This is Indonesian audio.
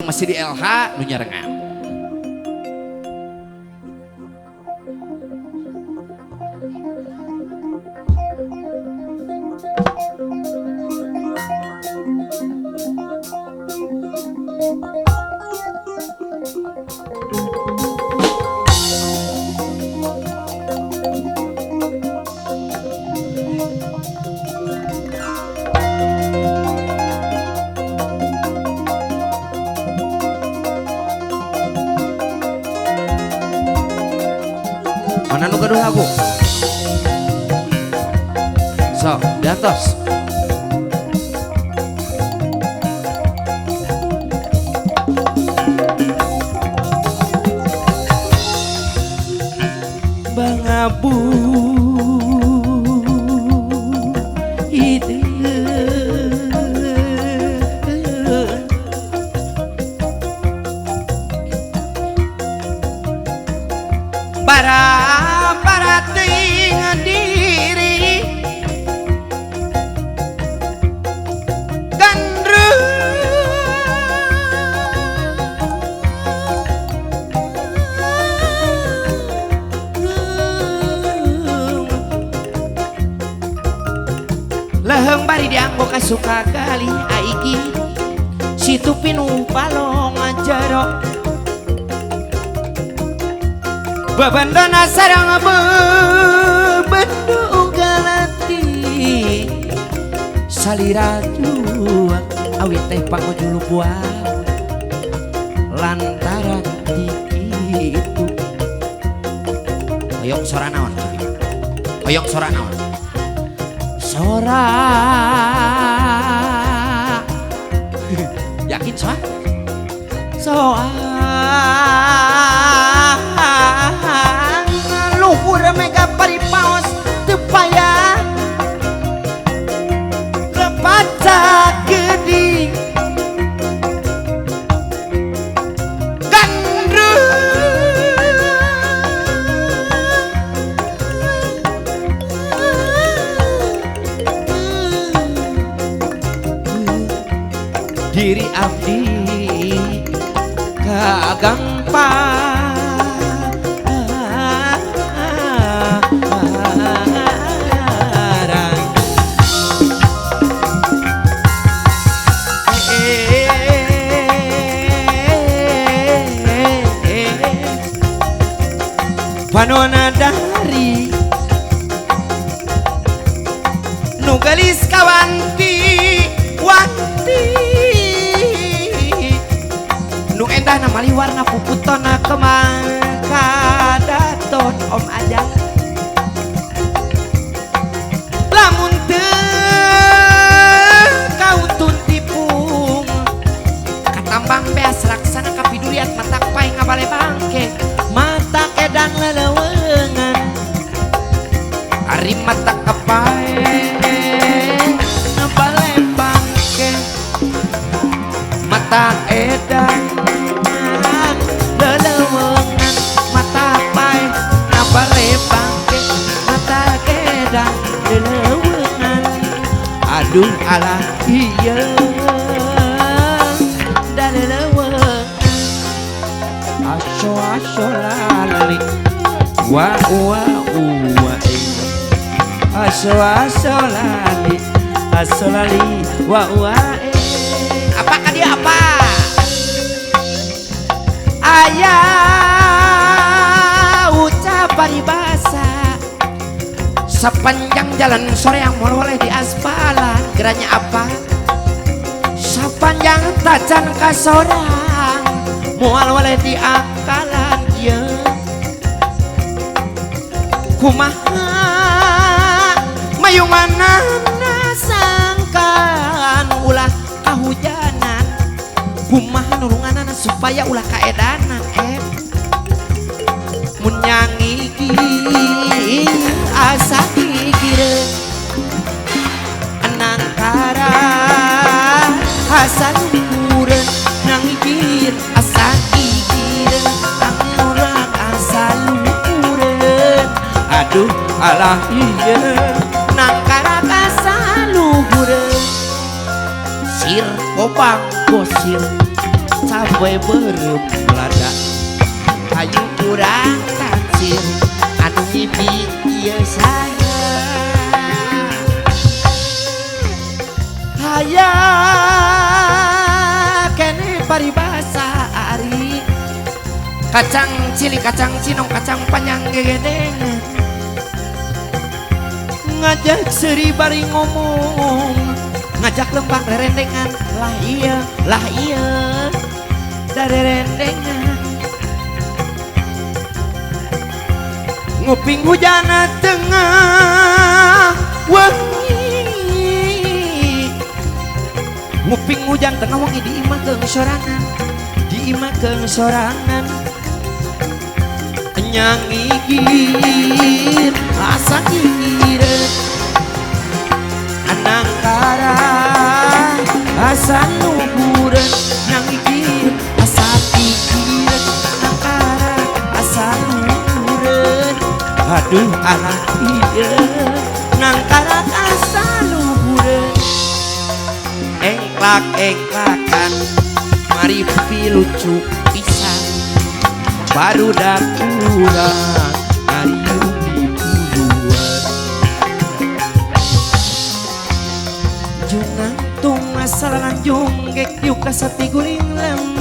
masih di LH nu nyarengan. Mana nu gaduh lagu? So, diatos. Bangabu hideung bara teuing diri leheng bari dianggo kasuka gali aigi situ pinu palong jero babandana sareng bebendu galati salira juang awit teh pangujulu buah lantaran dikitu hoyong sora naon hoyong sora naon sora yakin soa luhur mega paripaos teu payah kepaca geuning diri abdi kagampang panona dari nu gelis kawanti wanti nu endah namali warna puputona kemangka daton om aja lamun teu kautun tipung katambang beas laksana kapidurian matak pai ngabale bangke matak edan lelewengan ari matak kapae ngabale bangke matak edan lelewengan matak pai ngabale bangke matak edan lelewengan aduh alah iya da lelewengan aso lali wa aso lali wa apakah dia apa ayah ucap paribasa sepanjang jalan sore yang mololeh di aspalan geranya apa sepanjang tajan kasorang mual oleh di akalan ya kumaha mayunganan sangkan ulah kahujanan kumaha nulunganan supaya ulah kaedanan mun nyangigi asa gigire anangkara asa luhureun nangigir asa gigire angurang asa luhureun aduh alah ieu nangkara asa luhureun sir kopang gosir sawe berem lada kayu kurang taksir anu ngibing ieu saya haya kene paribasa ari kacang cilik kacang cinong kacang panjang gegedeng ngajak seri bari ngomong ngajak lembang rerendengan lah iya dari rendengan nguping hujan tengah wengi nguping hujan tengah wengi di imah keung sorangan nyang igir asa gigireun anangkara asa nubureun nyang igir asa gigireun anangkara asa nubureun aduh anak ieu nangkara asa nubureun engklak-engklakan mari pilucu pisan baru dak kurang ngariung di buluan jungang tung asal lanjung gek yuk kasati guling lem